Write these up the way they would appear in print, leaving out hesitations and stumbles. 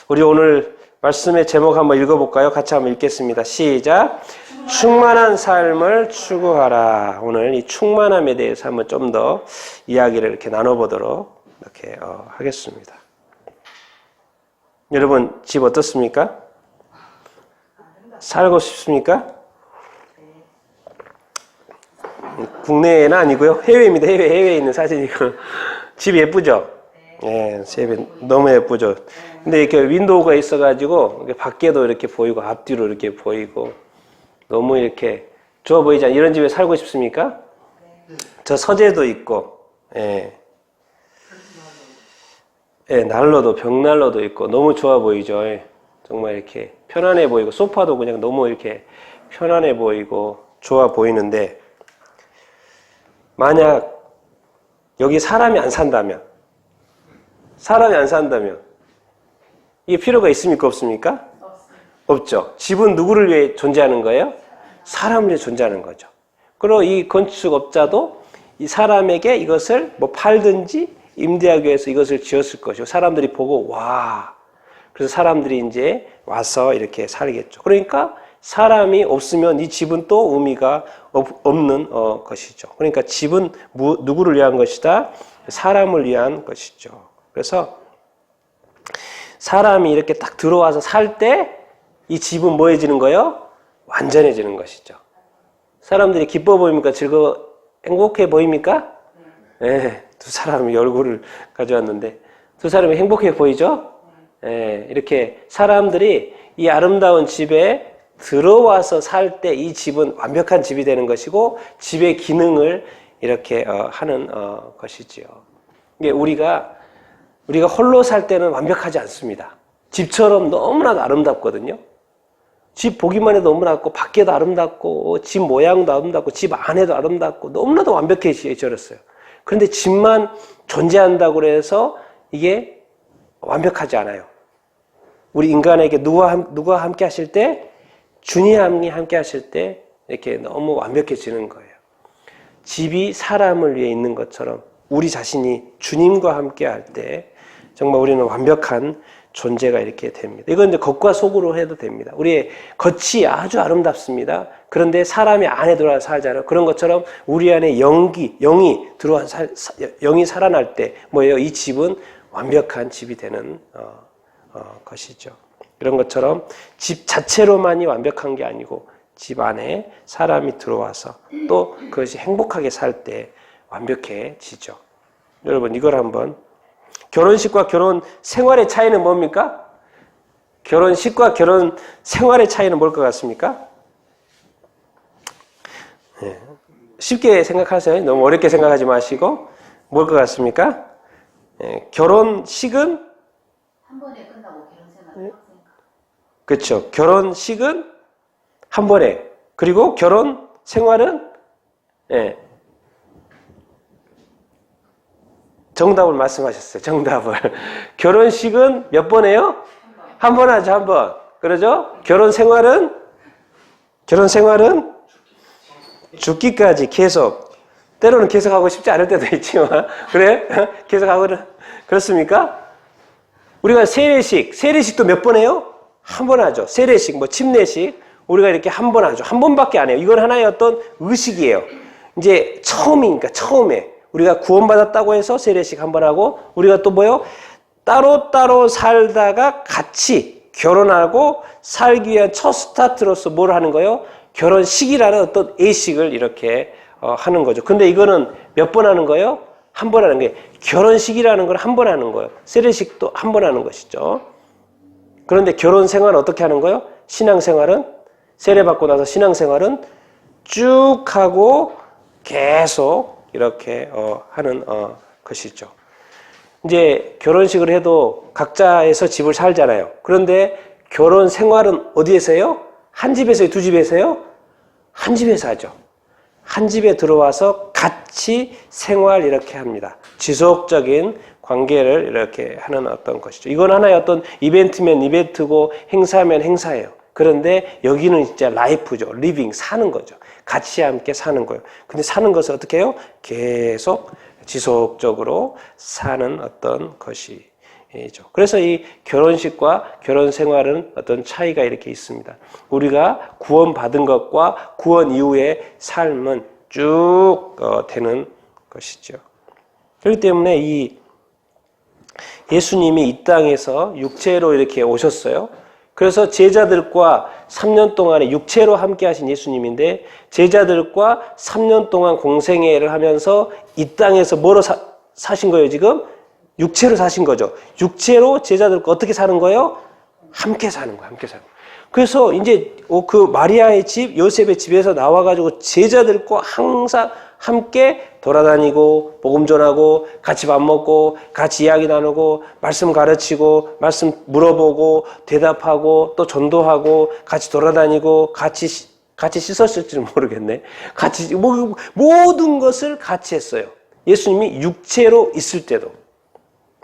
우리 오늘 말씀의 제목 한번 읽어볼까요? 같이 한번 읽겠습니다. 시작. 충만한 삶을 추구하라. 오늘 이 충만함에 대해서 한번 좀 더 이야기를 이렇게 나눠보도록 이렇게 하겠습니다. 여러분 집 어떻습니까? 살고 싶습니까? 국내는 아니고요. 해외입니다. 해외에 있는 사진이고. 집 예쁘죠? 예, 집이 너무 예쁘죠. 근데 이렇게 윈도우가 있어가지고 밖에도 이렇게 보이고 앞뒤로 이렇게 보이고 너무 이렇게 좋아 보이지 않아요? 이런 집에 살고 싶습니까? 저 서재도 있고, 예, 예, 난로도 벽난로도 있고 너무 좋아 보이죠. 예. 정말 이렇게 편안해 보이고 소파도 그냥 너무 이렇게 편안해 보이고 좋아 보이는데 만약 여기 사람이 안 산다면 이게 필요가 있습니까? 없습니까? 없죠. 집은 누구를 위해 존재하는 거예요? 사람을 위해 존재하는 거죠. 그리고 이 건축업자도 이 사람에게 이것을 뭐 팔든지 임대하기 위해서 이것을 지었을 것이고 사람들이 보고 와, 그래서 사람들이 이제 와서 이렇게 살겠죠. 그러니까 사람이 없으면 이 집은 또 의미가 없는 것이죠. 그러니까 집은 누구를 위한 것이다? 사람을 위한 것이죠. 그래서 사람이 이렇게 딱 들어와서 살 때 이 집은 뭐해지는 거예요? 완전해지는 것이죠. 사람들이 기뻐 보입니까? 행복해 보입니까? 네, 두 사람이 얼굴을 가져왔는데 두 사람이 행복해 보이죠? 네, 이렇게 사람들이 이 아름다운 집에 들어와서 살 때 이 집은 완벽한 집이 되는 것이고 집의 기능을 이렇게 하는 것이지요. 이게 우리가 홀로 살 때는 완벽하지 않습니다. 집처럼 너무나도 아름답거든요. 집 보기만 해도 너무나 아름답고 밖에도 아름답고 집 모양도 아름답고 집 안에도 아름답고 너무나도 완벽해졌어요. 그런데 집만 존재한다고 해서 이게 완벽하지 않아요. 우리 인간에게 누가 함께 하실 때? 주님이 함께 하실 때 이렇게 너무 완벽해지는 거예요. 집이 사람을 위해 있는 것처럼 우리 자신이 주님과 함께 할 때 정말 우리는 완벽한 존재가 이렇게 됩니다. 이건 이제 겉과 속으로 해도 됩니다. 우리의 겉이 아주 아름답습니다. 그런데 사람이 안에 들어와서 살잖아요. 그런 것처럼 우리 안에 영이 들어와서 영이 살아날 때 뭐예요? 이 집은 완벽한 집이 되는 것이죠. 이런 것처럼 집 자체로만이 완벽한 게 아니고 집 안에 사람이 들어와서 또 그것이 행복하게 살 때 완벽해지죠. 여러분 이걸 한번 결혼식과 결혼 생활의 차이는 뭡니까? 결혼식과 결혼 생활의 차이는 뭘 것 같습니까? 네. 쉽게 생각하세요. 너무 어렵게 생각하지 마시고 뭘 것 같습니까? 네. 결혼식은 한 번에 끝나고 결혼 생활을 했으니까. 그렇죠. 결혼식은 한 번에 그리고 결혼 생활은 네. 정답을 말씀하셨어요. 정답을. 결혼식은 몇 번 해요? 한 번 하죠. 한 번. 그러죠? 결혼 생활은 죽기까지 계속. 때로는 계속 하고 싶지 않을 때도 있지만 그래? 계속 하고는 그렇습니까? 우리가 세례식도 몇 번 해요? 한 번 하죠. 세례식, 침례식 우리가 이렇게 한 번 하죠. 한 번밖에 안 해요. 이건 하나의 어떤 의식이에요. 이제 처음에 우리가 구원받았다고 해서 세례식 한 번 하고 우리가 또 뭐요? 따로 살다가 같이 결혼하고 살기 위한 첫 스타트로서 뭘 하는 거예요? 결혼식이라는 어떤 예식을 이렇게 하는 거죠. 근데 이거는 몇 번 하는 거예요? 한 번 하는 거예요. 결혼식이라는 건 한 번 하는 거예요. 세례식도 한 번 하는 것이죠. 그런데 결혼 생활은 어떻게 하는 거예요? 신앙생활은 세례받고 나서 신앙생활은 쭉 하고 계속 이렇게 하는 것이죠. 이제 결혼식을 해도 각자에서 집을 살잖아요. 그런데 결혼 생활은 어디에서 해요? 한 집에서요? 두 집에서요? 한 집에서 하죠. 한 집에 들어와서 같이 생활 이렇게 합니다. 지속적인 관계를 이렇게 하는 어떤 것이죠. 이건 하나의 어떤 이벤트면 이벤트고 행사면 행사예요. 그런데 여기는 진짜 라이프죠. 리빙, 사는 거죠. 같이 함께 사는 거예요. 근데 사는 것을 어떻게 해요? 계속 지속적으로 사는 어떤 것이 그래서 이 결혼식과 결혼 생활은 어떤 차이가 이렇게 있습니다. 우리가 구원받은 것과 구원 이후의 삶은 쭉 되는 것이죠. 그렇기 때문에 이 예수님이 이 땅에서 육체로 이렇게 오셨어요. 그래서 제자들과 3년 동안에 육체로 함께 하신 예수님인데 제자들과 3년 동안 공생애를 하면서 이 땅에서 뭐로 사신 거예요, 지금? 육체로 사신 거죠. 육체로 제자들과 어떻게 사는 거예요? 함께 사는 거예요, 함께 사는 거예요. 그래서 이제 그 마리아의 집, 요셉의 집에서 나와가지고 제자들과 항상 함께 돌아다니고 복음 전하고 같이 밥 먹고 같이 이야기 나누고 말씀 가르치고 말씀 물어보고 대답하고 또 전도하고 같이 돌아다니고 같이 씻었을지는 모르겠네. 같이 모든 것을 같이 했어요. 예수님이 육체로 있을 때도.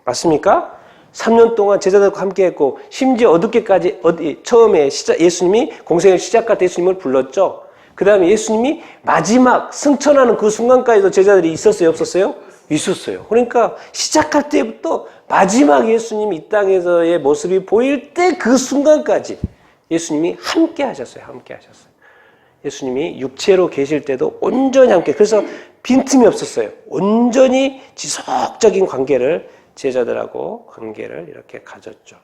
맞습니까? 3년 동안 제자들과 함께 했고 심지어 어둡게까지 처음에 예수님이 공생을 시작할 때 예수님을 불렀죠. 그 다음에 예수님이 마지막 승천하는 그 순간까지도 제자들이 있었어요? 없었어요? 있었어요. 그러니까 시작할 때부터 마지막 예수님이 이 땅에서의 모습이 보일 때 그 순간까지 예수님이 함께 하셨어요. 함께 하셨어요. 예수님이 육체로 계실 때도 온전히 함께. 그래서 빈틈이 없었어요. 온전히 지속적인 관계를 제자들하고 관계를 이렇게 가졌죠.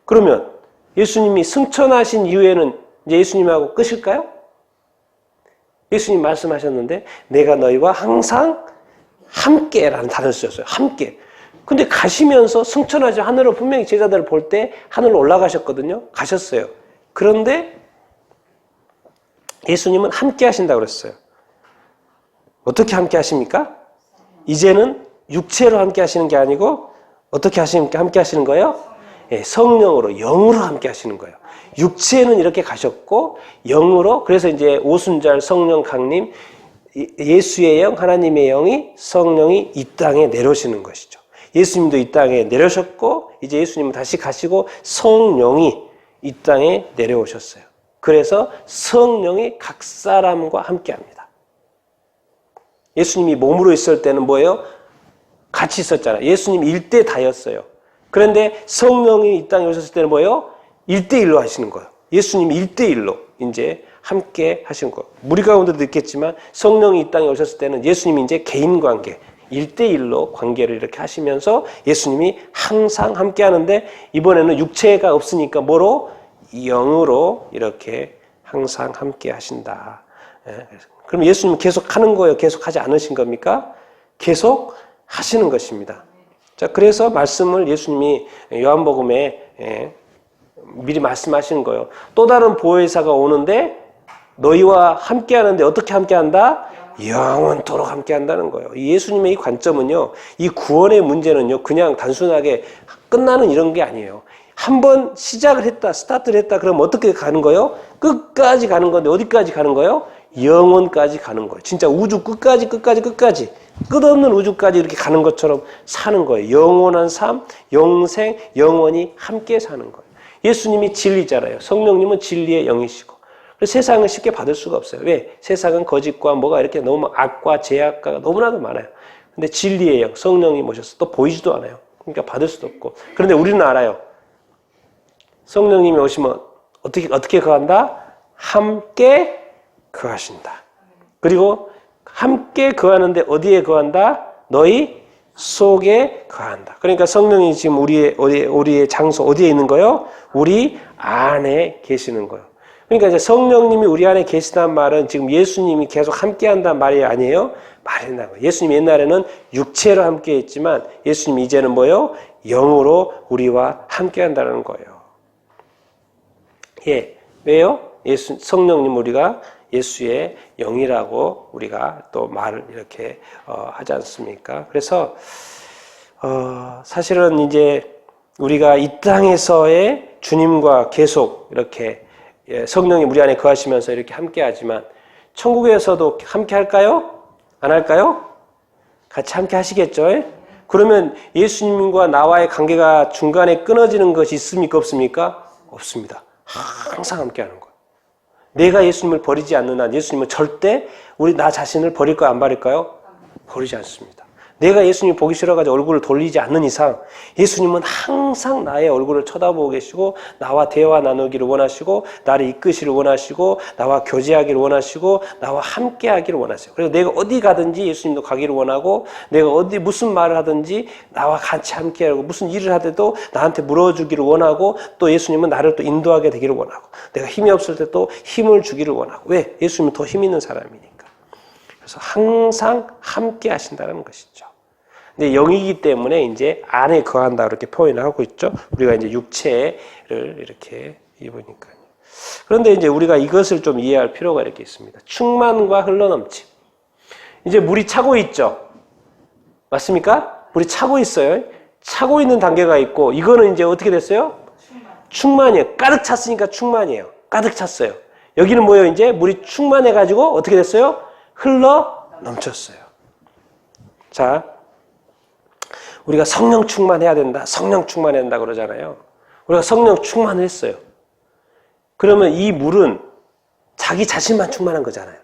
그러면 예수님이 승천하신 이후에는 이제 예수님하고 끝일까요? 예수님 말씀하셨는데 내가 너희와 항상 함께라는 단어를 쓰셨어요. 함께. 근데 가시면서 승천하지 하늘로 분명히 제자들을 볼 때 하늘로 올라가셨거든요. 가셨어요. 그런데 예수님은 함께 하신다고 그랬어요. 어떻게 함께 하십니까? 이제는 육체로 함께 하시는 게 아니고 어떻게 함께 하시는 거예요? 성령으로, 영으로 함께 하시는 거예요. 육체는 이렇게 가셨고 영으로, 그래서 이제 오순절 성령 강림, 예수의 영, 하나님의 영이, 성령이 이 땅에 내려오시는 것이죠. 예수님도 이 땅에 내려오셨고 이제 예수님은 다시 가시고 성령이 이 땅에 내려오셨어요. 그래서 성령이 각 사람과 함께 합니다. 예수님이 몸으로 있을 때는 뭐예요? 같이 있었잖아요. 예수님 1대 다였어요. 그런데 성령이 이 땅에 오셨을 때는 뭐예요? 1대1로 하시는 거예요. 예수님이 1대1로 이제 함께 하시는 거예요. 우리 가운데도 있겠지만 성령이 이 땅에 오셨을 때는 예수님이 이제 개인 관계, 1대1로 관계를 이렇게 하시면서 예수님이 항상 함께 하는데 이번에는 육체가 없으니까 뭐로? 영으로 이렇게 항상 함께 하신다. 그럼 예수님은 계속 하는 거예요? 계속 하지 않으신 겁니까? 계속 하시는 것입니다. 자, 그래서 말씀을 예수님이 요한복음에 미리 말씀하시는 거예요. 또 다른 보혜사가 오는데 너희와 함께 하는데 어떻게 함께 한다? 영원토록 함께 한다는 거예요. 예수님의 이 관점은요, 이 구원의 문제는요, 그냥 단순하게 끝나는 이런 게 아니에요. 한번 시작을 했다, 스타트를 했다, 그럼 어떻게 가는 거예요? 끝까지 가는 건데 어디까지 가는 거예요? 영원까지 가는 거예요. 진짜 우주 끝까지 끝없는 우주까지 이렇게 가는 것처럼 사는 거예요. 영원한 삶, 영생, 영원히 함께 사는 거예요. 예수님이 진리잖아요. 성령님은 진리의 영이시고. 그래서 세상을 쉽게 받을 수가 없어요. 왜? 세상은 거짓과 뭐가 이렇게 너무 악과 죄악과 너무나도 많아요. 근데 진리의 영, 성령이 오셔서 또 보이지도 않아요. 그러니까 받을 수도 없고. 그런데 우리는 알아요. 성령님이 오시면 어떻게 거한다? 함께 거하신다. 그리고 함께 거하는데 어디에 거한다? 너희 속에 거한다. 그러니까 성령이 지금 우리의 장소 어디에 있는 거예요? 우리 안에 계시는 거예요. 그러니까 이제 성령님이 우리 안에 계시다는 말은 지금 예수님이 계속 함께 한다는 말이 아니에요. 말이나 예수님 옛날에는 육체로 함께 했지만 예수님이 이제는 뭐예요? 영으로 우리와 함께 한다는 거예요. 예. 왜요? 성령님 우리가 예수의 영이라고 우리가 또 말을 이렇게 하지 않습니까? 그래서 사실은 이제 우리가 이 땅에서의 주님과 계속 이렇게 성령이 우리 안에 거하시면서 이렇게 함께 하지만 천국에서도 함께 할까요? 안 할까요? 같이 함께 하시겠죠? 그러면 예수님과 나와의 관계가 중간에 끊어지는 것이 있습니까? 없습니까? 없습니다. 항상 함께 하는 거예요. 내가 예수님을 버리지 않는 한 예수님은 절대 나 자신을 버릴까요? 안 버릴까요? 버리지 않습니다. 내가 예수님 보기 싫어가지고 얼굴을 돌리지 않는 이상 예수님은 항상 나의 얼굴을 쳐다보고 계시고 나와 대화 나누기를 원하시고 나를 이끄시를 원하시고 나와 교제하기를 원하시고 나와 함께하기를 원하세요. 그래서 내가 어디 가든지 예수님도 가기를 원하고 내가 어디 무슨 말을 하든지 나와 같이 함께하고 무슨 일을 하더라도 나한테 물어주기를 원하고 또 예수님은 나를 또 인도하게 되기를 원하고 내가 힘이 없을 때 또 힘을 주기를 원하고 왜? 예수님은 더 힘 있는 사람이니까. 그래서 항상 함께 하신다는 것이죠. 근데 영이기 때문에 이제 안에 거한다 이렇게 표현을 하고 있죠. 우리가 이제 육체를 이렇게 입으니까요. 그런데 이제 우리가 이것을 좀 이해할 필요가 이렇게 있습니다. 충만과 흘러넘침. 이제 물이 차고 있죠. 맞습니까? 물이 차고 있어요. 차고 있는 단계가 있고 이거는 이제 어떻게 됐어요? 충만이에요. 가득 찼으니까 충만이에요. 가득 찼어요. 여기는 뭐예요? 이제 물이 충만해가지고 어떻게 됐어요? 흘러 넘쳤어요. 자, 우리가 성령 충만해야 된다. 성령 충만해야 된다 그러잖아요. 우리가 성령 충만을 했어요. 그러면 이 물은 자기 자신만 충만한 거잖아요.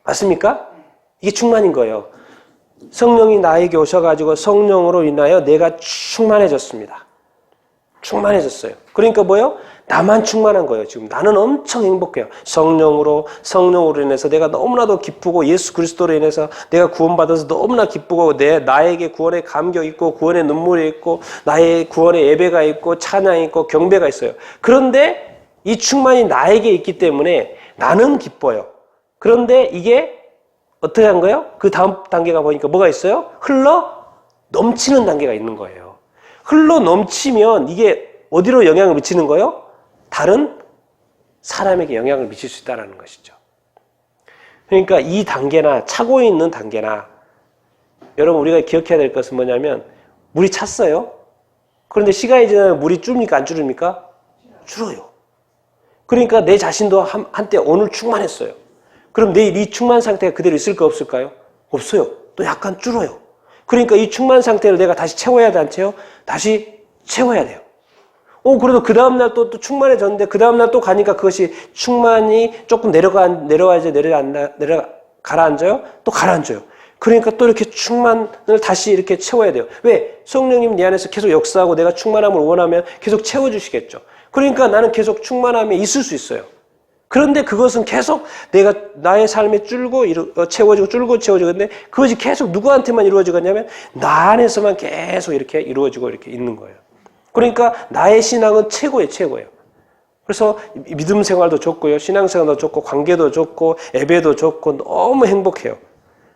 맞습니까? 이게 충만인 거예요. 성령이 나에게 오셔가지고 성령으로 인하여 내가 충만해졌습니다. 충만해졌어요. 그러니까 뭐예요? 나만 충만한 거예요. 지금 나는 엄청 행복해요. 성령으로 인해서 내가 너무나도 기쁘고 예수 그리스도로 인해서 내가 구원받아서 너무나 기쁘고 나에게 구원의 감격이 있고 구원의 눈물이 있고 나의 구원의 예배가 있고 찬양이 있고 경배가 있어요. 그런데 이 충만이 나에게 있기 때문에 나는 기뻐요. 그런데 이게 어떻게 한 거예요? 그 다음 단계가 보니까 뭐가 있어요? 흘러 넘치는 단계가 있는 거예요. 흘러 넘치면 이게 어디로 영향을 미치는 거예요? 다른 사람에게 영향을 미칠 수 있다는 것이죠. 그러니까 이 단계나 차고 있는 단계나 여러분 우리가 기억해야 될 것은 뭐냐면 물이 찼어요. 그런데 시간이 지나면 물이 줄입니까? 안 줄입니까? 줄어요. 그러니까 내 자신도 한때 오늘 충만했어요. 그럼 내일 이 충만 상태가 그대로 있을까 없을까요? 없어요. 또 약간 줄어요. 그러니까 이 충만 상태를 내가 다시 채워야 돼, 안 채워? 다시 채워야 돼요. 그래도 그 다음날 또 충만해졌는데 그 다음날 또 가니까 그것이 충만이 조금 내려와야지 가라앉아요? 또 가라앉아요. 그러니까 또 이렇게 충만을 다시 이렇게 채워야 돼요. 왜? 성령님 내 안에서 계속 역사하고 내가 충만함을 원하면 계속 채워주시겠죠. 그러니까 나는 계속 충만함에 있을 수 있어요. 그런데 그것은 계속 내가 나의 삶에 채워지고 근데 그것이 계속 누구한테만 이루어지겠냐면 나 안에서만 계속 이렇게 이루어지고 이렇게 있는 거예요. 그러니까 나의 신앙은 최고예요. 그래서 믿음 생활도 좋고요. 신앙 생활도 좋고 관계도 좋고 예배도 좋고 너무 행복해요.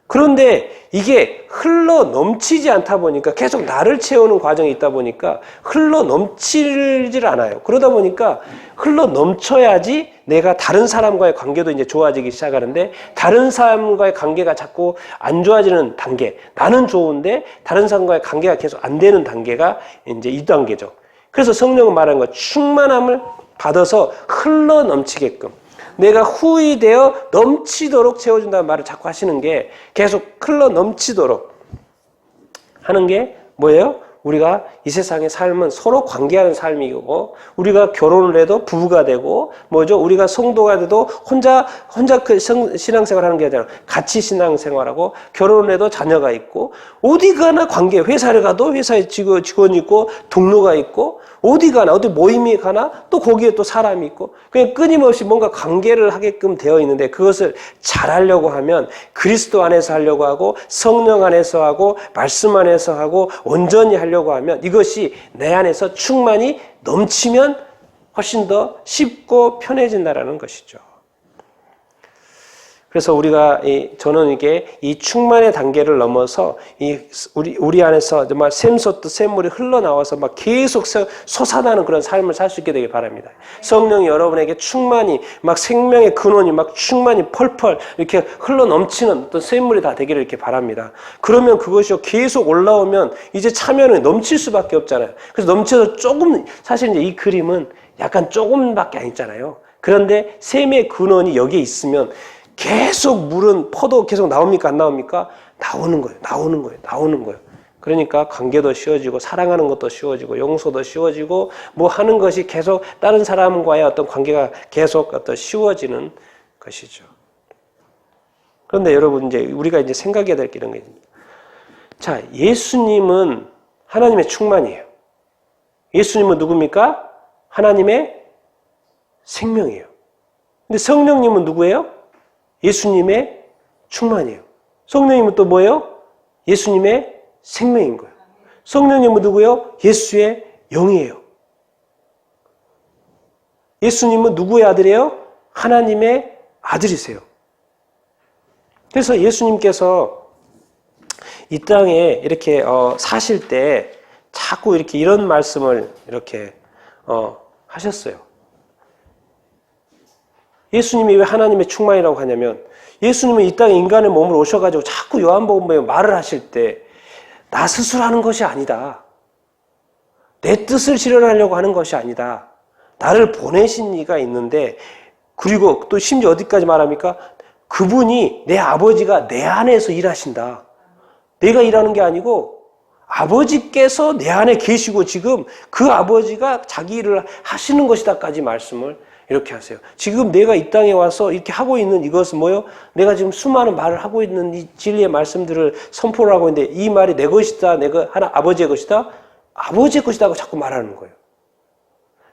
그런데 이게 흘러 넘치지 않다 보니까 계속 나를 채우는 과정이 있다 보니까 흘러 넘치질 않아요. 그러다 보니까 흘러 넘쳐야지 내가 다른 사람과의 관계도 이제 좋아지기 시작하는데 다른 사람과의 관계가 자꾸 안 좋아지는 단계. 나는 좋은데 다른 사람과의 관계가 계속 안 되는 단계가 이제 이 단계죠. 그래서 성령은 말하는 거 충만함을 받아서 흘러 넘치게끔 내가 후히되어 넘치도록 채워준다는 말을 자꾸 하시는 게 계속 흘러 넘치도록 하는 게 뭐예요? 우리가 이 세상의 삶은 서로 관계하는 삶이고 우리가 결혼을 해도 부부가 되고 뭐죠? 우리가 성도가 돼도 혼자 그 신앙생활 하는 게 아니라 같이 신앙생활하고 결혼을 해도 자녀가 있고 어디 가나 관계 회사를 가도 회사에 직원이 있고 동료가 있고 어디 가나 어디 모임이 가나 또 거기에 또 사람이 있고 그냥 끊임없이 뭔가 관계를 하게끔 되어 있는데 그것을 잘하려고 하면 그리스도 안에서 하려고 하고 성령 안에서 하고 말씀 안에서 하고 온전히 하려고 하면 이것이 내 안에서 충만히 넘치면 훨씬 더 쉽고 편해진다라는 것이죠. 그래서 저는 이게 이 충만의 단계를 넘어서 우리 안에서 정말 샘솟듯 샘물이 흘러나와서 막 계속 솟아나는 그런 삶을 살 수 있게 되길 바랍니다. 성령이 여러분에게 충만히 막 생명의 근원이 막 충만히 펄펄 이렇게 흘러넘치는 어떤 샘물이 다 되기를 이렇게 바랍니다. 그러면 그것이 계속 올라오면 이제 차면은 넘칠 수밖에 없잖아요. 그래서 넘쳐서 조금 사실 이제 이 그림은 약간 조금밖에 안 있잖아요. 그런데 샘의 근원이 여기에 있으면 계속 물은 퍼도 계속 나옵니까? 안 나옵니까? 나오는 거예요. 그러니까 관계도 쉬워지고 사랑하는 것도 쉬워지고 용서도 쉬워지고 뭐 하는 것이 계속 다른 사람과의 어떤 관계가 계속 어떤 쉬워지는 것이죠. 그런데 여러분 우리가 생각해야 될 게 이런 게 있습니다. 자, 예수님은 하나님의 충만이에요. 예수님은 누굽니까? 하나님의 생명이에요. 근데 성령님은 누구예요? 예수님의 충만이에요. 성령님은 또 뭐예요? 예수님의 생명인 거예요. 성령님은 누구예요? 예수의 영이에요. 예수님은 누구의 아들이에요? 하나님의 아들이세요. 그래서 예수님께서 이 땅에 이렇게 사실 때 자꾸 이렇게 이런 말씀을 이렇게 하셨어요. 예수님이 왜 하나님의 충만이라고 하냐면 예수님은 이 땅에 인간의 몸으로 오셔가지고 자꾸 요한복음에 말을 하실 때 나 스스로 하는 것이 아니다. 내 뜻을 실현하려고 하는 것이 아니다. 나를 보내신 이가 있는데 그리고 또 심지어 어디까지 말합니까? 그분이 내 아버지가 내 안에서 일하신다. 내가 일하는 게 아니고 아버지께서 내 안에 계시고 지금 그 아버지가 자기 일을 하시는 것이다까지 말씀을 이렇게 하세요. 지금 내가 이 땅에 와서 이렇게 하고 있는 이것은 뭐예요? 내가 지금 수많은 말을 하고 있는 이 진리의 말씀들을 선포를 하고 있는데 이 말이 내 것이다, 내가 하나 아버지의 것이다, 아버지의 것이다고 자꾸 말하는 거예요.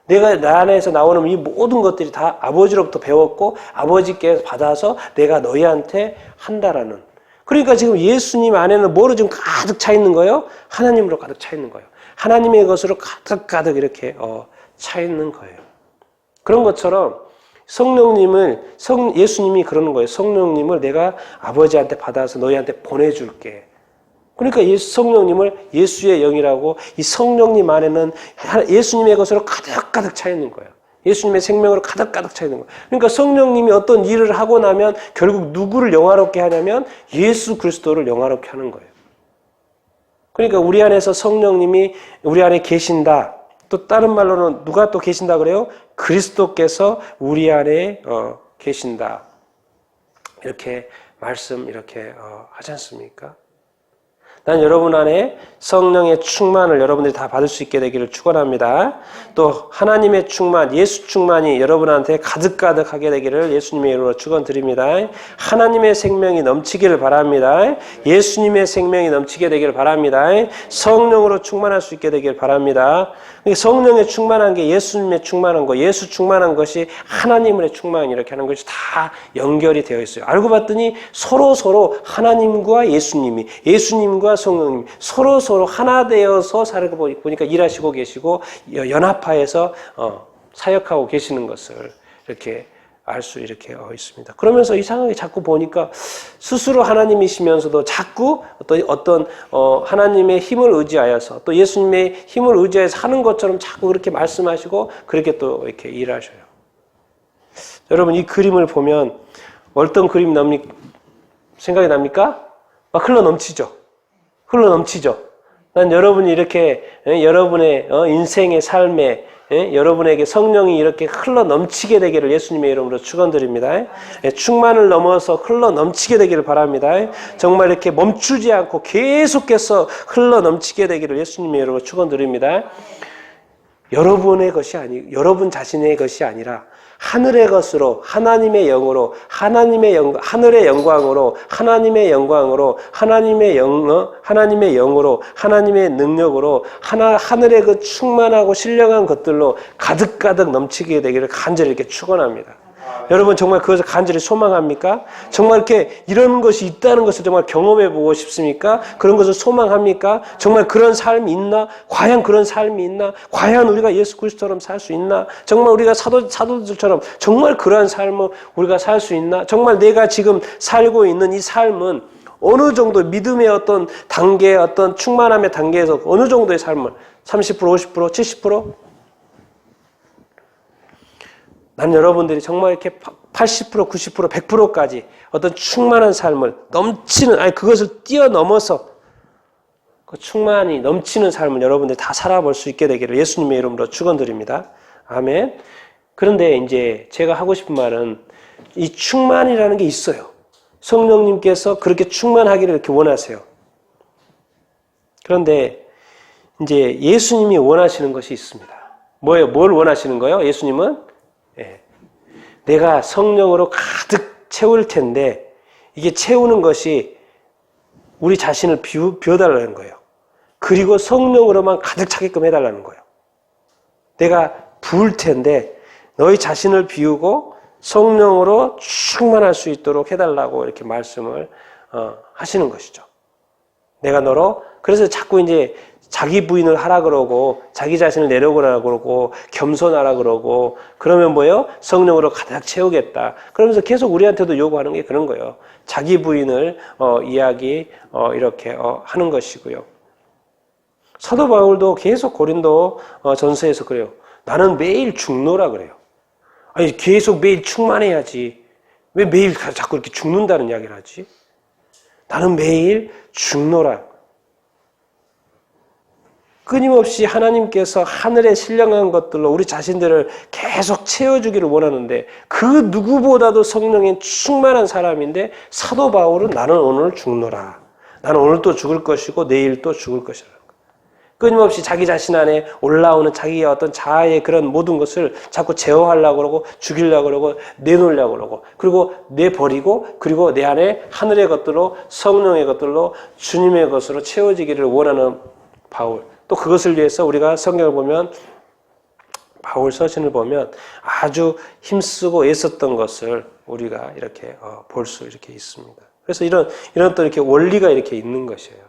내가 나 안에서 나오는 이 모든 것들이 다 아버지로부터 배웠고 아버지께서 받아서 내가 너희한테 한다라는. 그러니까 지금 예수님 안에는 뭐로 지금 가득 차 있는 거예요? 하나님으로 가득 차 있는 거예요. 하나님의 것으로 가득 이렇게 차 있는 거예요. 그런 것처럼 예수님이 그러는 거예요. 성령님을 내가 아버지한테 받아서 너희한테 보내줄게. 그러니까 성령님을 예수의 영이라고 이 성령님 안에는 예수님의 것으로 가득 차 있는 거예요. 예수님의 생명으로 가득 차 있는 거예요. 그러니까 성령님이 어떤 일을 하고 나면 결국 누구를 영화롭게 하냐면 예수 그리스도를 영화롭게 하는 거예요. 그러니까 우리 안에서 성령님이 우리 안에 계신다. 또 다른 말로는 누가 또 계신다 그래요? 그리스도께서 우리 안에 계신다. 이렇게 말씀 이렇게 하지 않습니까? 난 여러분 안에 성령의 충만을 여러분들이 다 받을 수 있게 되기를 축원합니다. 또 하나님의 충만, 예수 충만이 여러분한테 가득하게 되기를 예수님의 이름으로 축원드립니다. 하나님의 생명이 넘치기를 바랍니다. 예수님의 생명이 넘치게 되기를 바랍니다. 성령으로 충만할 수 있게 되기를 바랍니다. 성령에 충만한 게 예수님의 충만한 거, 예수 충만한 것이 하나님의 충만 이렇게 하는 것이 다 연결이 되어 있어요. 알고 봤더니 서로 하나님과 예수님과 성령님 서로 하나 되어서 살고 보니까 일하시고 계시고 연합하여서 사역하고 계시는 것을 이렇게 알 수 이렇게 있습니다. 그러면서 이상하게 자꾸 보니까 스스로 하나님이시면서도 자꾸 어떤 하나님의 힘을 의지하여서 또 예수님의 힘을 의지해서 하는 것처럼 자꾸 그렇게 말씀하시고 그렇게 또 이렇게 일하셔요. 여러분 이 그림을 보면 어떤 그림 생각이 납니까? 막 흘러 넘치죠. 난 여러분이 이렇게 여러분의 인생의 삶에 여러분에게 성령이 이렇게 흘러 넘치게 되기를 예수님의 이름으로 축원드립니다. 충만을 넘어서 흘러 넘치게 되기를 바랍니다. 정말 이렇게 멈추지 않고 계속해서 흘러 넘치게 되기를 예수님의 이름으로 축원드립니다. 여러분의 것이 여러분 자신의 것이 아니라 하늘의 것으로 하나님의 영으로 하나님의 영광으로 하나님의 영으로 하나님의 능력으로 하늘의 그 충만하고 신령한 것들로 가득 넘치게 되기를 간절히 이렇게 축원합니다. 여러분 정말 그것을 간절히 소망합니까? 정말 이렇게 이런 것이 있다는 것을 정말 경험해 보고 싶습니까? 그런 것을 소망합니까? 정말 그런 삶이 있나? 과연 그런 삶이 있나? 과연 우리가 예수 그리스도처럼 살 수 있나? 정말 우리가 사도들처럼 정말 그러한 삶을 우리가 살 수 있나? 정말 내가 지금 살고 있는 이 삶은 어느 정도 믿음의 어떤 단계, 어떤 충만함의 단계에서 어느 정도의 삶을 30%, 50%, 70%? 난 여러분들이 정말 이렇게 80%, 90%, 100%까지 어떤 충만한 삶을 그것을 뛰어넘어서 그 충만히 넘치는 삶을 여러분들이 다 살아볼 수 있게 되기를 예수님의 이름으로 축원드립니다. 아멘. 그런데 이제 제가 하고 싶은 말은 이 충만이라는 게 있어요. 성령님께서 그렇게 충만하기를 이렇게 원하세요. 그런데 이제 예수님이 원하시는 것이 있습니다. 뭐예요? 뭘 원하시는 거예요? 예수님은 내가 성령으로 가득 채울 텐데 이게 채우는 것이 우리 자신을 비워달라는 거예요. 그리고 성령으로만 가득 차게끔 해달라는 거예요. 내가 부을 텐데 너희 자신을 비우고 성령으로 충만할 수 있도록 해달라고 이렇게 말씀을 하시는 것이죠. 내가 너로, 그래서 자꾸 이제 자기 부인을 하라 그러고 자기 자신을 내려오라 그러고 겸손하라 그러고 그러면 뭐예요? 성령으로 가득 채우겠다. 그러면서 계속 우리한테도 요구하는 게 그런 거예요. 자기 부인을 이렇게 하는 것이고요. 사도 바울도 계속 고린도 전서에서 그래요. 나는 매일 죽노라 그래요. 아니 계속 매일 충만해야지. 왜 매일 자꾸 이렇게 죽는다는 이야기를 하지? 나는 매일 죽노라. 끊임없이 하나님께서 하늘에 신령한 것들로 우리 자신들을 계속 채워주기를 원하는데 그 누구보다도 성령에 충만한 사람인데 사도 바울은 나는 오늘 죽노라. 나는 오늘 또 죽을 것이고 내일 또 죽을 것이라는 거예요. 끊임없이 자기 자신 안에 올라오는 자기의 어떤 자아의 그런 모든 것을 자꾸 제어하려고 그러고 죽이려고 그러고 내놓으려고 그러고 그리고 내버리고 그리고 내 안에 하늘의 것들로 성령의 것들로 주님의 것으로 채워지기를 원하는 바울. 또 그것을 위해서 우리가 성경을 보면 바울 서신을 보면 아주 힘쓰고 애썼던 것을 우리가 이렇게 볼 수 이렇게 있습니다. 그래서 이런 또 이렇게 원리가 이렇게 있는 것이에요.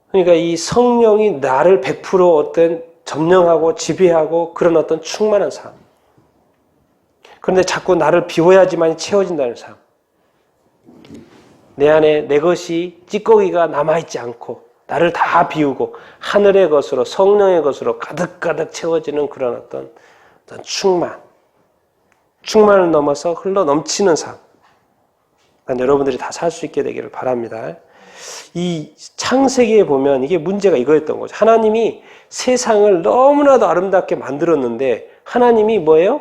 그러니까 이 성령이 나를 100% 어떤 점령하고 지배하고 그런 어떤 충만한 삶. 그런데 자꾸 나를 비워야지만 채워진다는 삶. 내 안에 내 것이 찌꺼기가 남아있지 않고 나를 다 비우고 하늘의 것으로 성령의 것으로 가득가득 채워지는 그런 어떤 충만을 넘어서 흘러 넘치는 삶. 그러니까 여러분들이 다 살 수 있게 되기를 바랍니다. 이 창세기에 보면 이게 문제가 이거였던 거죠. 하나님이 세상을 너무나도 아름답게 만들었는데 하나님이 뭐예요?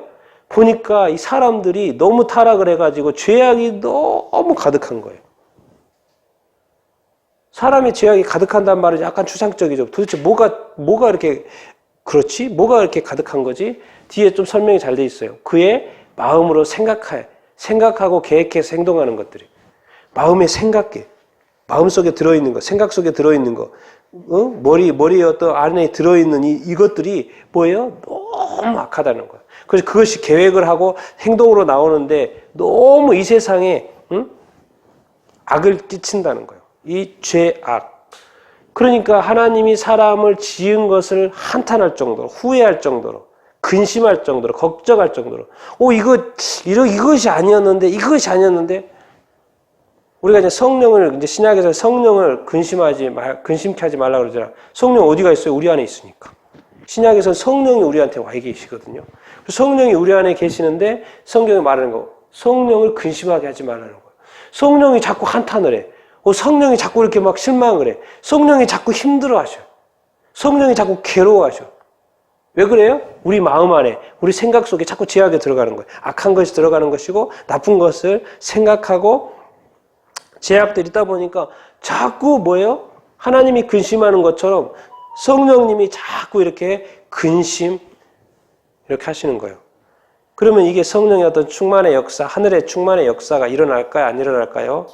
보니까 이 사람들이 너무 타락을 해가지고 죄악이 너무 가득한 거예요. 사람의 죄악이 가득한다는 말은 약간 추상적이죠. 도대체 뭐가 이렇게 그렇지? 뭐가 이렇게 가득한 거지? 뒤에 좀 설명이 잘 돼 있어요. 그의 마음으로 생각하고 계획해서 행동하는 것들이. 마음의 생각계, 마음 속에 들어있는 것, 생각 속에 들어있는 것, 머리에 어떤 안에 들어있는 이것들이 뭐예요? 너무 악하다는 거예요. 그래서 그것이 계획을 하고 행동으로 나오는데 너무 이 세상에 악을 끼친다는 거예요. 이 죄악. 그러니까 하나님이 사람을 지은 것을 한탄할 정도로, 후회할 정도로, 근심할 정도로, 걱정할 정도로, 이것이 아니었는데, 우리가 이제 성령을, 이제 신약에서 성령을 근심케 하지 말라고 그러잖아. 성령 어디가 있어요? 우리 안에 있으니까. 신약에서는 성령이 우리한테 와 계시거든요. 성령이 우리 안에 계시는데 성경이 말하는 거, 성령을 근심하게 하지 말라는 거예요. 성령이 자꾸 한탄을 해. 성령이 자꾸 이렇게 막 실망을 해. 성령이 자꾸 힘들어하셔. 성령이 자꾸 괴로워하셔. 왜 그래요? 우리 마음 안에, 우리 생각 속에 자꾸 죄악이 들어가는 거예요. 악한 것이 들어가는 것이고 나쁜 것을 생각하고 죄악들이 있다 보니까 자꾸 뭐예요? 하나님이 근심하는 것처럼 성령님이 자꾸 이렇게 이렇게 하시는 거예요. 그러면 이게 성령의 어떤 충만의 역사, 하늘의 충만의 역사가 일어날까요? 안 일어날까요?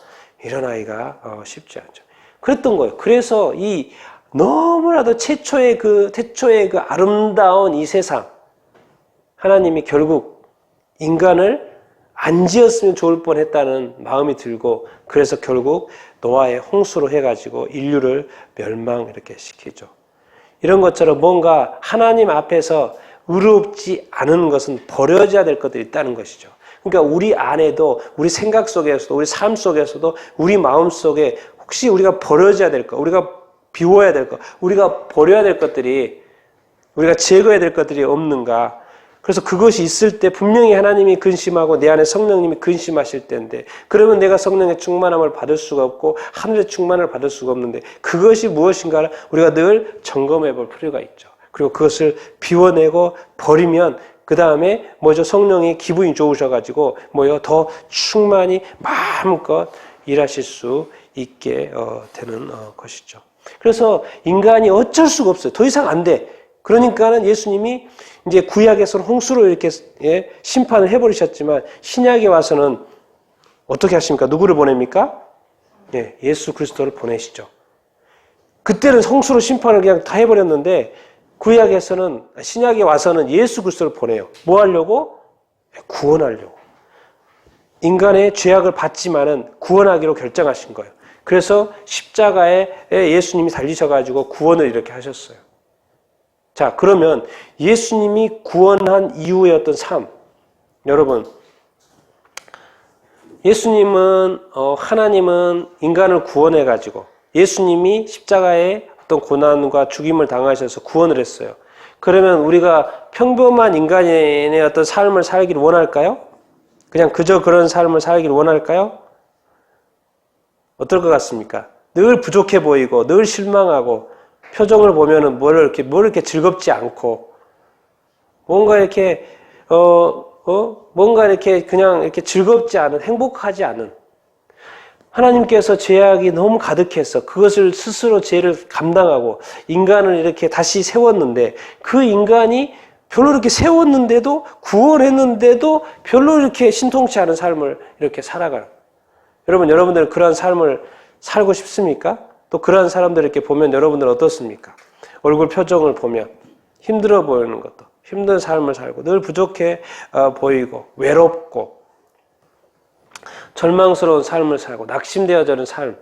일어나기가 쉽지 않죠. 그랬던 거예요. 그래서 이 너무나도 태초의 그 아름다운 이 세상, 하나님이 결국 인간을 안 지었으면 좋을 뻔했다는 마음이 들고 그래서 결국 노아의 홍수로 해가지고 인류를 멸망 이렇게 시키죠. 이런 것처럼 뭔가 하나님 앞에서 의롭지 않은 것은 버려져야 될 것들이 있다는 것이죠. 그러니까 우리 안에도 우리 생각 속에서도 우리 삶 속에서도 우리 마음 속에 혹시 우리가 버려져야 될 것, 우리가 비워야 될 것, 우리가 버려야 될 것들이 우리가 제거해야 될 것들이 없는가. 그래서 그것이 있을 때 분명히 하나님이 근심하고 내 안에 성령님이 근심하실 때인데 그러면 내가 성령의 충만함을 받을 수가 없고 하늘의 충만을 받을 수가 없는데 그것이 무엇인가를 우리가 늘 점검해 볼 필요가 있죠. 그리고 그것을 비워내고 버리면 그 다음에 성령이 기분이 좋으셔가지고 더 충만히 마음껏 일하실 수 있게 되는 것이죠. 그래서 인간이 어쩔 수가 없어요. 더 이상 안 돼. 그러니까는 예수님이 이제 구약에서는 홍수로 이렇게 심판을 해버리셨지만 신약에 와서는 어떻게 하십니까? 누구를 보냅니까? 예, 예수 그리스도를 보내시죠. 그때는 성수로 심판을 그냥 다 해버렸는데 구약에서는 신약에 와서는 예수 그리스도를 보내요. 뭐 하려고? 구원하려고. 인간의 죄악을 받지만은 구원하기로 결정하신 거예요. 그래서 십자가에 예수님이 달리셔가지고 구원을 이렇게 하셨어요. 자, 그러면 예수님이 구원한 이후의 어떤 삶, 여러분, 예수님은 하나님은 인간을 구원해가지고 예수님이 십자가에 어떤 고난과 죽임을 당하셔서 구원을 했어요. 그러면 우리가 평범한 인간의 어떤 삶을 살기를 원할까요? 그냥 그저 그런 삶을 살기를 원할까요? 어떨 것 같습니까? 늘 부족해 보이고 늘 실망하고 표정을 보면은 뭘 이렇게 즐겁지 않고 뭔가 이렇게 뭔가 이렇게 그냥 이렇게 즐겁지 않은, 행복하지 않은, 하나님께서 죄악이 너무 가득해서 그것을 스스로 죄를 감당하고 인간을 이렇게 다시 세웠는데 그 인간이 별로 이렇게 세웠는데도 구원했는데도 별로 이렇게 신통치 않은 삶을 이렇게 살아가요. 여러분들 그런 삶을 살고 싶습니까? 또 그런 사람들 이렇게 보면 여러분들 어떻습니까? 얼굴 표정을 보면 힘들어 보이는 것도 힘든 삶을 살고 늘 부족해 보이고 외롭고 절망스러운 삶을 살고 낙심되어지는 삶.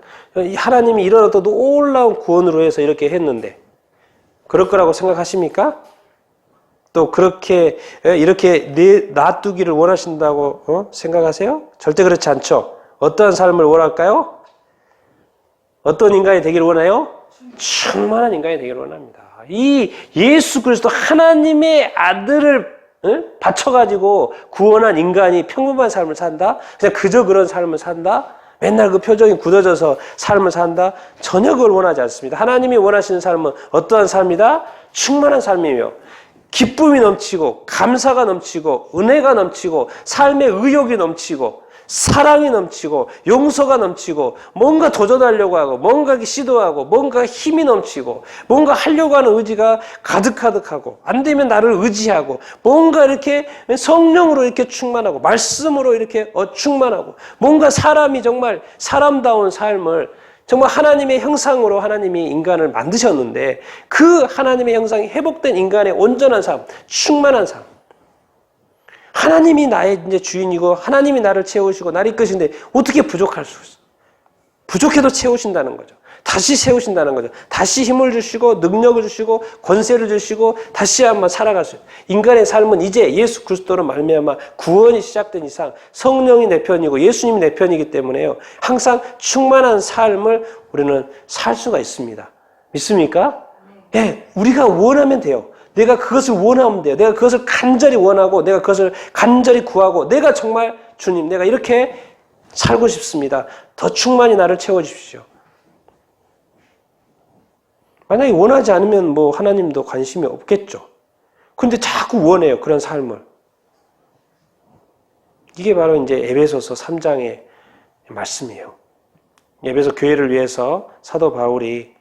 하나님이 이런 어떤 놀라운 구원으로 해서 이렇게 했는데 그럴 거라고 생각하십니까? 또 그렇게 이렇게 놔두기를 원하신다고 생각하세요? 절대 그렇지 않죠. 어떠한 삶을 원할까요? 어떤 인간이 되기를 원해요? 충만한 인간이 되기를 원합니다. 이 예수 그리스도 하나님의 아들을 바쳐가지고 구원한 인간이 평범한 삶을 산다? 그냥 그저 그런 삶을 산다? 맨날 그 표정이 굳어져서 삶을 산다? 전혀 그걸 원하지 않습니다. 하나님이 원하시는 삶은 어떠한 삶이다? 충만한 삶이며 기쁨이 넘치고 감사가 넘치고 은혜가 넘치고 삶의 의욕이 넘치고 사랑이 넘치고 용서가 넘치고 뭔가 도전하려고 하고 뭔가 시도하고 뭔가 힘이 넘치고 뭔가 하려고 하는 의지가 가득하고 안 되면 나를 의지하고 뭔가 이렇게 성령으로 이렇게 충만하고 말씀으로 이렇게 충만하고 뭔가 사람이 정말 사람다운 삶을 정말 하나님의 형상으로 하나님이 인간을 만드셨는데 그 하나님의 형상이 회복된 인간의 온전한 삶, 충만한 삶. 하나님이 나의 이제 주인이고 하나님이 나를 채우시고 나를 이끄시는데 어떻게 부족할 수 있어? 부족해도 채우신다는 거죠. 다시 세우신다는 거죠. 다시 힘을 주시고 능력을 주시고 권세를 주시고 다시 한번 살아갈 수 있어요. 인간의 삶은 이제 예수 그리스도로 말미암아 구원이 시작된 이상 성령이 내 편이고 예수님이 내 편이기 때문에요. 항상 충만한 삶을 우리는 살 수가 있습니다. 믿습니까? 네, 우리가 원하면 돼요. 내가 그것을 원하면 돼요. 내가 그것을 간절히 원하고 내가 그것을 간절히 구하고 내가 정말 주님 내가 이렇게 살고 싶습니다. 더 충만히 나를 채워주십시오. 만약에 원하지 않으면 뭐 하나님도 관심이 없겠죠. 근데 자꾸 원해요. 그런 삶을. 이게 바로 이제 에베소서 3장의 말씀이에요. 에베소 교회를 위해서 사도 바울이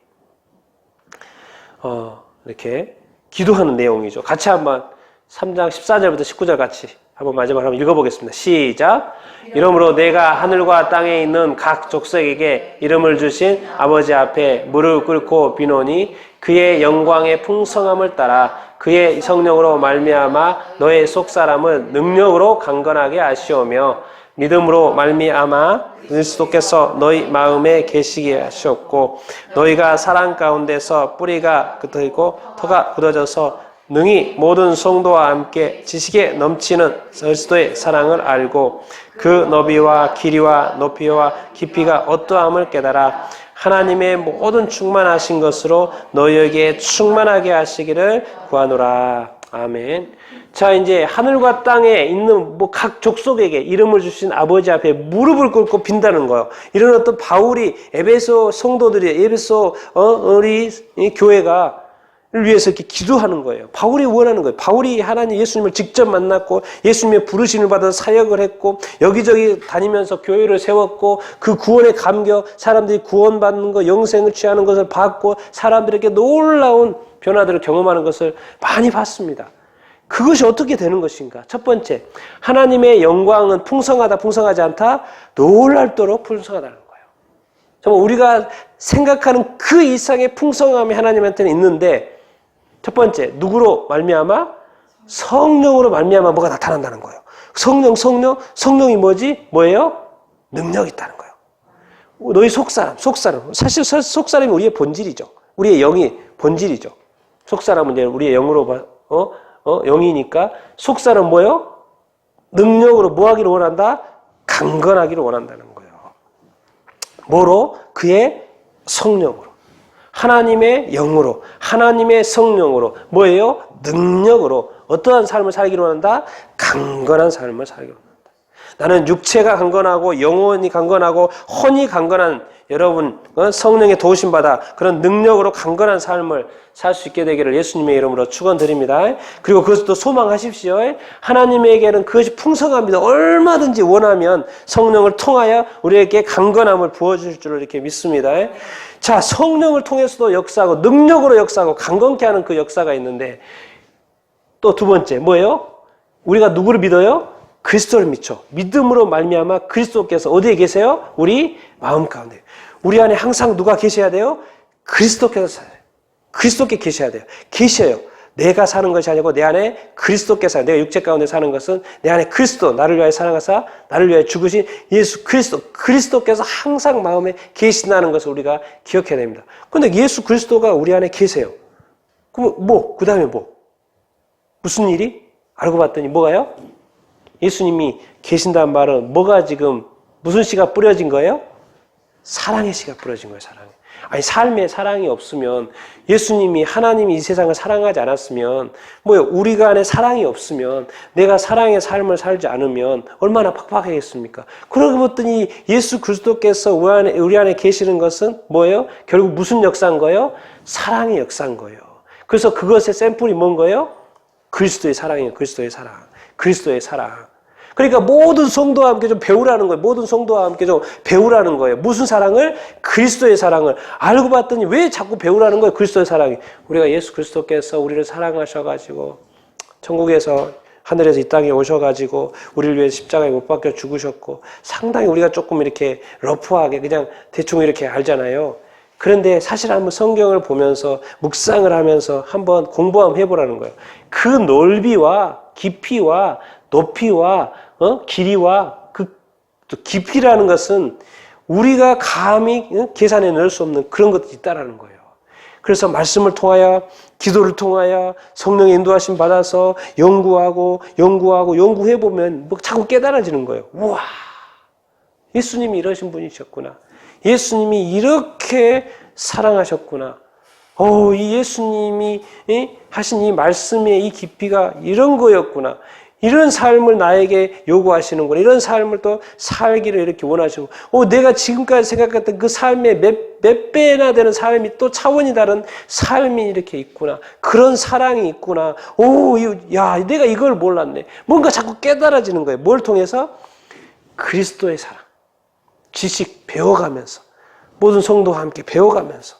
이렇게 기도하는 내용이죠. 같이 한번 3장 14절부터 19절 같이 한번 마지막으로 한번 읽어보겠습니다. 시작! 이러므로 내가 하늘과 땅에 있는 각 족속에게 이름을 주신 아버지 앞에 무릎 꿇고 비노니 그의 영광의 풍성함을 따라 그의 성령으로 말미암아 너의 속사람을 능력으로 강건하게 하시오며 믿음으로 말미암아 그리스도께서 너희 마음에 계시게 하셨고 너희가 사랑 가운데서 뿌리가 흩어지고 터가 굳어져서 능히 모든 성도와 함께 지식에 넘치는 그리스도의 사랑을 알고 그 너비와 길이와 높이와 깊이가 어떠함을 깨달아 하나님의 모든 충만하신 것으로 너희에게 충만하게 하시기를 구하노라. 아멘. 자, 이제 하늘과 땅에 있는 뭐 각 족속에게 이름을 주신 아버지 앞에 무릎을 꿇고 빈다는 거예요. 이런 어떤 바울이 에베소 성도들이 에베소 우리 교회가 위해서 이렇게 기도하는 거예요. 바울이 원하는 거예요. 바울이 하나님 예수님을 직접 만났고 예수님의 부르심을 받아 사역을 했고 여기저기 다니면서 교회를 세웠고 그 구원의 감격, 사람들이 구원받는 거, 영생을 취하는 것을 봤고 사람들에게 놀라운 변화들을 경험하는 것을 많이 봤습니다. 그것이 어떻게 되는 것인가? 첫 번째, 하나님의 영광은 풍성하다, 풍성하지 않다? 놀랄도록 풍성하다는 거예요. 정말 우리가 생각하는 그 이상의 풍성함이 하나님한테는 있는데 첫 번째 누구로 말미암아? 성령으로 말미암아 뭐가 나타난다는 거예요. 성령이 뭐지? 뭐예요? 능력이 있다는 거예요. 너희 속사람. 사실 속사람이 우리의 본질이죠. 우리의 영이 본질이죠. 속사람은 이제 우리의 영으로 영이니까 속사람은 뭐예요? 능력으로 뭐 하기를 원한다? 강건하기를 원한다는 거예요. 뭐로? 그의 성령으로. 하나님의 영으로. 하나님의 성령으로. 뭐예요? 능력으로. 어떠한 삶을 살기를 원한다? 강건한 삶을 살기를 원한다. 나는 육체가 강건하고 영혼이 강건하고 혼이 강건한 여러분 성령의 도우심받아 그런 능력으로 강건한 삶을 살 수 있게 되기를 예수님의 이름으로 축원드립니다. 그리고 그것도 소망하십시오. 하나님에게는 그것이 풍성합니다. 얼마든지 원하면 성령을 통하여 우리에게 강건함을 부어주실 줄을 이렇게 믿습니다. 자, 성령을 통해서도 역사하고 능력으로 역사하고 강건케 하는 그 역사가 있는데 또 두 번째 뭐예요? 우리가 누구를 믿어요? 그리스도를 믿죠. 믿음으로 말미암아 그리스도께서 어디에 계세요? 우리 마음 가운데. 우리 안에 항상 누가 계셔야 돼요? 그리스도께서 살아요. 그리스도께 계셔야 돼요. 계셔요. 내가 사는 것이 아니고 내 안에 그리스도께서 살아요. 내가 육체 가운데 사는 것은 내 안에 그리스도, 나를 위하여 살아가사 나를 위하여 죽으신 예수 그리스도께서 항상 마음에 계신다는 것을 우리가 기억해야 됩니다. 그런데 예수 그리스도가 우리 안에 계세요. 그럼 그 다음에 무슨 일이? 알고 봤더니 뭐가요? 예수님이 계신다는 말은 뭐가 지금 무슨 씨가 뿌려진 거예요? 사랑의 씨가 뿌려진 거예요. 사랑. 아니 삶에 사랑이 없으면 예수님이 하나님이 이 세상을 사랑하지 않았으면 우리가 안에 사랑이 없으면 내가 사랑의 삶을 살지 않으면 얼마나 팍팍하겠습니까? 그러고 봤더니 예수 그리스도께서 우리 안에 계시는 것은 뭐예요? 결국 무슨 역사인 거예요? 사랑의 역사인 거예요. 그래서 그것의 샘플이 뭔 거예요? 그리스도의 사랑이에요. 그리스도의 사랑. 그리스도의 사랑. 그러니까 모든 성도와 함께 좀 배우라는 거예요. 모든 성도와 함께 좀 배우라는 거예요. 무슨 사랑을? 그리스도의 사랑을. 알고 봤더니 왜 자꾸 배우라는 거예요? 그리스도의 사랑이. 우리가 예수 그리스도께서 우리를 사랑하셔가지고 천국에서 하늘에서 이 땅에 오셔가지고 우리를 위해 십자가에 못 박혀 죽으셨고 상당히 우리가 조금 이렇게 러프하게 그냥 대충 이렇게 알잖아요. 그런데 사실 한번 성경을 보면서 묵상을 하면서 한번 공부 한번 해보라는 거예요. 그 넓이와 깊이와 높이와 길이와 그 깊이라는 것은 우리가 감히 계산해 넣을 수 없는 그런 것들이 있다라는 거예요. 그래서 말씀을 통하여 기도를 통하여 성령의 인도하심 받아서 연구해보면 자꾸 깨달아지는 거예요. 우와, 예수님이 이러신 분이셨구나. 예수님이 이렇게 사랑하셨구나. 이 예수님이 하신 이 말씀의 이 깊이가 이런 거였구나. 이런 삶을 나에게 요구하시는구나. 이런 삶을 또 살기를 이렇게 원하시고, 내가 지금까지 생각했던 그 삶의 몇 배나 되는 삶이 또 차원이 다른 삶이 이렇게 있구나. 그런 사랑이 있구나. 내가 이걸 몰랐네. 뭔가 자꾸 깨달아지는 거예요. 뭘 통해서? 그리스도의 사랑. 지식 배워가면서, 모든 성도와 함께 배워가면서.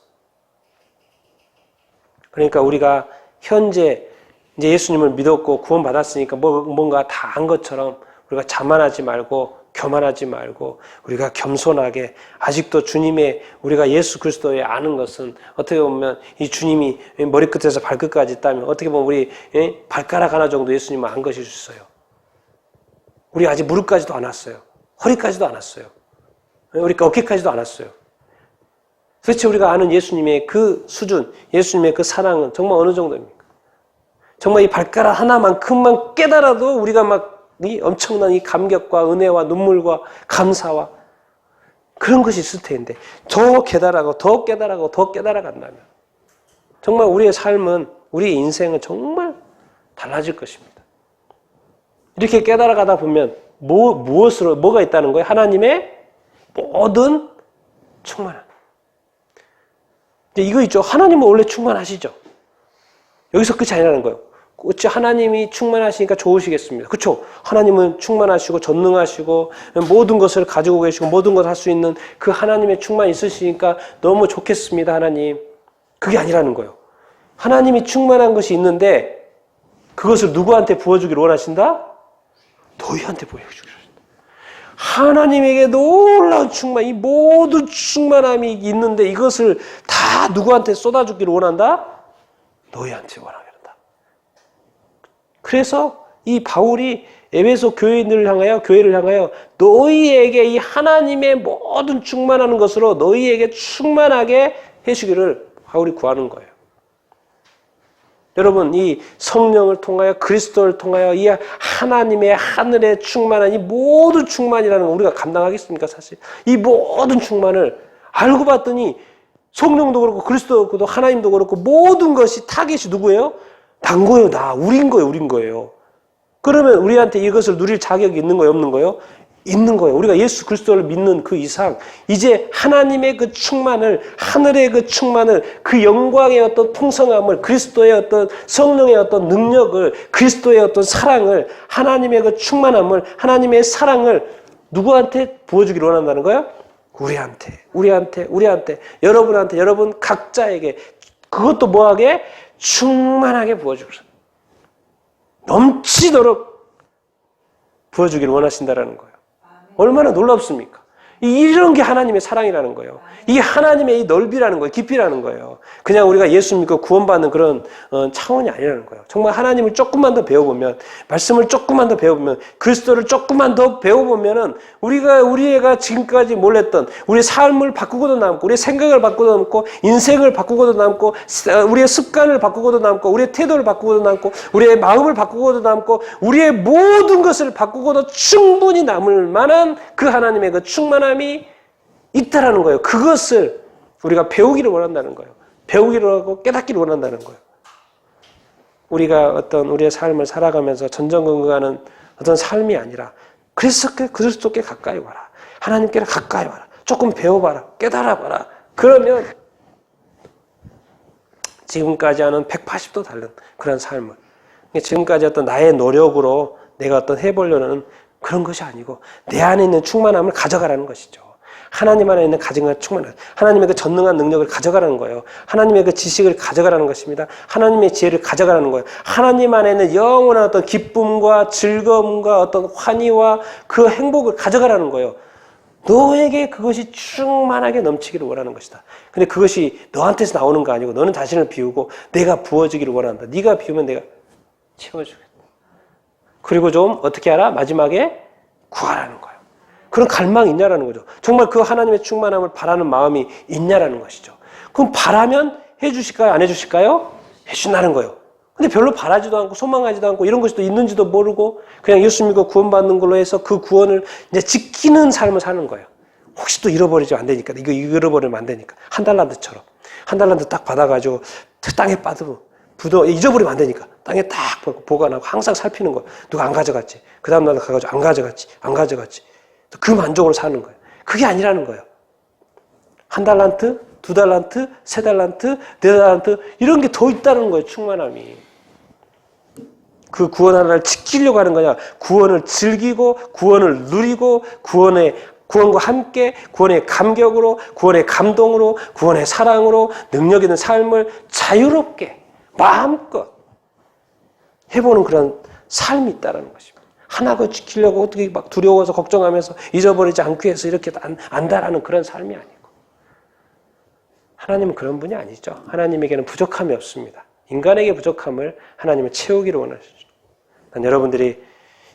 그러니까 우리가 현재 이제 예수님을 믿었고 구원받았으니까 뭔가 다 안 것처럼 우리가 자만하지 말고 교만하지 말고 우리가 겸손하게 아직도 우리가 예수 그리스도에 아는 것은 어떻게 보면 이 주님이 머리끝에서 발끝까지 있다면 어떻게 보면 우리 발가락 하나 정도 예수님을 안 것일 수 있어요. 우리 아직 무릎까지도 안 왔어요. 허리까지도 안 왔어요. 우리 어깨까지도 안 왔어요. 도대체 우리가 아는 예수님의 그 수준, 예수님의 그 사랑은 정말 어느 정도입니까? 정말 이 발가락 하나만큼만 깨달아도 우리가 이 엄청난 이 감격과 은혜와 눈물과 감사와 그런 것이 있을 텐데 더 깨달아가고 더 깨달아간다면 정말 우리의 삶은, 우리의 인생은 정말 달라질 것입니다. 이렇게 깨달아가다 보면 뭐가 있다는 거예요? 하나님의 모든 충만함. 이거 있죠. 하나님은 원래 충만하시죠. 여기서 끝이 아니라는 거예요. 어찌 하나님이 충만하시니까 좋으시겠습니다. 그렇죠? 하나님은 충만하시고 전능하시고 모든 것을 가지고 계시고 모든 것을 할 수 있는 그 하나님의 충만이 있으시니까 너무 좋겠습니다. 하나님. 그게 아니라는 거예요. 하나님이 충만한 것이 있는데 그것을 누구한테 부어주기를 원하신다? 너희한테 부어주기를 원하신다. 하나님에게 놀라운 충만, 이 모든 충만함이 있는데 이것을 다 누구한테 쏟아주기를 원한다? 너희한테 원하게 한다. 그래서 이 바울이 에베소 교회를 향하여 너희에게 이 하나님의 모든 충만하는 것으로 너희에게 충만하게 해주기를 바울이 구하는 거예요. 여러분, 이 성령을 통하여 그리스도를 통하여 이 하나님의 하늘의 충만한 이 모든 충만이라는 거 우리가 감당하겠습니까? 사실 이 모든 충만을 알고 봤더니 성령도 그렇고 그리스도도 그렇고 하나님도 그렇고 모든 것이 타겟이 누구예요? 난 거예요. 우린 거예요. 그러면 우리한테 이것을 누릴 자격이 있는 거예요? 없는 거예요? 있는 거예요. 우리가 예수 그리스도를 믿는 그 이상 이제 하나님의 그 충만을, 하늘의 그 충만을, 그 영광의 어떤 풍성함을, 그리스도의 어떤 성령의 어떤 능력을, 그리스도의 어떤 사랑을, 하나님의 그 충만함을, 하나님의 사랑을 누구한테 부어주기를 원한다는 거예요? 우리한테, 여러분한테, 여러분 각자에게 그것도 뭐하게? 충만하게 부어주기를, 넘치도록 부어주기를 원하신다라는 거예요. 얼마나 놀랍습니까? 이런 게 하나님의 사랑이라는 거예요. 이 하나님의 이 넓이라는 거예요. 깊이라는 거예요. 그냥 우리가 예수 믿고 구원받는 그런 차원이 아니라는 거예요. 정말 하나님을 조금만 더 배워보면, 말씀을 조금만 더 배워보면, 그리스도를 조금만 더 배워보면은 우리가 지금까지 몰랐던 우리의 삶을 바꾸고도 남고, 우리의 생각을 바꾸고도 남고, 인생을 바꾸고도 남고, 우리의 습관을 바꾸고도 남고, 우리의 태도를 바꾸고도 남고, 우리의 마음을 바꾸고도 남고, 우리의 모든 것을 바꾸고도 충분히 남을 만한 그 하나님의 그 충만함이 있다라는 거예요. 그것을 우리가 배우기를 원한다는 거예요. 배우기를 하고 깨닫기를 원한다는 거예요. 우리가 어떤 우리의 삶을 살아가면서 전전긍긍하는 어떤 삶이 아니라 그리스도께 가까이 와라. 하나님께 가까이 와라. 조금 배워봐라. 깨달아봐라. 그러면 지금까지 하는 180도 다른 그런 삶을, 지금까지 어떤 나의 노력으로 내가 어떤 해보려는 그런 것이 아니고 내 안에 있는 충만함을 가져가라는 것이죠. 하나님 안에 있는 가증한 충만함, 하나님의 그 전능한 능력을 가져가라는 거예요. 하나님의 그 지식을 가져가라는 것입니다. 하나님의 지혜를 가져가라는 거예요. 하나님 안에 있는 영원한 어떤 기쁨과 즐거움과 어떤 환희와 그 행복을 가져가라는 거예요. 너에게 그것이 충만하게 넘치기를 원하는 것이다. 근데 그것이 너한테서 나오는 거 아니고 너는 자신을 비우고 내가 부어주기를 원한다. 네가 비우면 내가 채워주겠다. 그리고 좀 어떻게 하라? 마지막에 구하라는 거예요. 그런 갈망이 있냐라는 거죠. 정말 그 하나님의 충만함을 바라는 마음이 있냐라는 것이죠. 그럼 바라면 해주실까요? 안 해주실까요? 해준다는 거예요. 근데 별로 바라지도 않고 소망하지도 않고 이런 것이 또 있는지도 모르고 그냥 예수 믿고 구원받는 걸로 해서 그 구원을 이제 지키는 삶을 사는 거예요. 혹시 또 잃어버리지 안 되니까, 이거 잃어버리면 안 되니까. 한 달란트처럼. 한 달란트 딱 받아가지고 땅에 빠뜨고 잊어버리면 안 되니까. 땅에 딱 보관하고 항상 살피는 거예요. 누가 안 가져갔지. 그 다음날 가가지고 안 가져갔지. 그 만족으로 사는 거예요. 그게 아니라는 거예요. 한 달란트, 두 달란트, 세 달란트, 네 달란트 이런 게 더 있다는 거예요. 충만함이. 그 구원 하나를 지키려고 하는 거냐. 구원을 즐기고 구원을 누리고 구원과 함께 구원의 감격으로, 구원의 감동으로, 구원의 사랑으로 능력 있는 삶을 자유롭게 마음껏 해보는 그런 삶이 있다는 것입니다. 하나가 지키려고 어떻게 막 두려워서 걱정하면서 잊어버리지 않기 위해서 이렇게 안다라는 그런 삶이 아니고, 하나님은 그런 분이 아니죠. 하나님에게는 부족함이 없습니다. 인간에게 부족함을 하나님은 채우기를 원하시죠. 여러분들이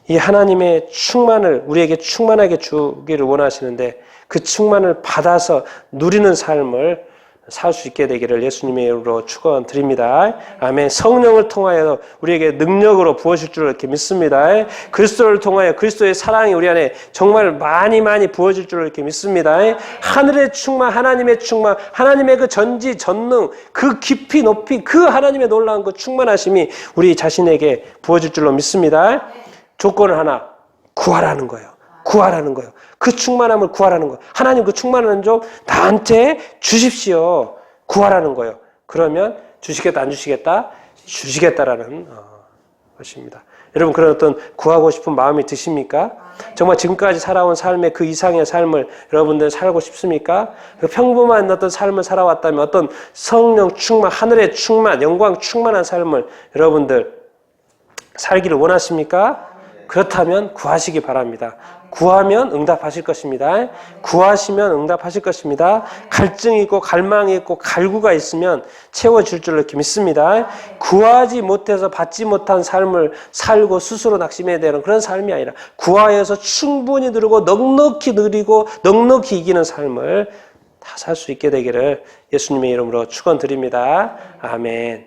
이 하나님의 충만을 우리에게 충만하게 주기를 원하시는데 그 충만을 받아서 누리는 삶을 살 수 있게 되기를 예수님의 이름으로 축원드립니다. 아멘. 성령을 통하여 우리에게 능력으로 부어질 줄 이렇게 믿습니다. 그리스도를 통하여 그리스도의 사랑이 우리 안에 정말 많이 부어질 줄 이렇게 믿습니다. 하늘의 충만, 하나님의 충만, 하나님의 그 전지 전능, 그 깊이 높이 그 하나님의 놀라운 그 충만하심이 우리 자신에게 부어질 줄로 믿습니다. 조건을 하나, 구하라는 거예요. 그 충만함을 구하라는 거예요. 하나님 그 충만함을 좀 나한테 주십시오. 구하라는 거예요. 그러면 주시겠다, 안 주시겠다? 주시겠다라는 것입니다. 여러분, 그런 어떤 구하고 싶은 마음이 드십니까? 정말 지금까지 살아온 삶의 그 이상의 삶을 여러분들 살고 싶습니까? 평범한 어떤 삶을 살아왔다면 어떤 성령 충만, 하늘의 충만, 영광 충만한 삶을 여러분들 살기를 원하십니까? 그렇다면 구하시기 바랍니다. 구하면 응답하실 것입니다. 구하시면 응답하실 것입니다. 갈증이 있고 갈망이 있고 갈구가 있으면 채워질 줄로 이렇게 믿습니다. 구하지 못해서 받지 못한 삶을 살고 스스로 낙심해야 되는 그런 삶이 아니라 구하여서 충분히 누리고 넉넉히 누리고 넉넉히 이기는 삶을 다 살 수 있게 되기를 예수님의 이름으로 축원드립니다. 아멘.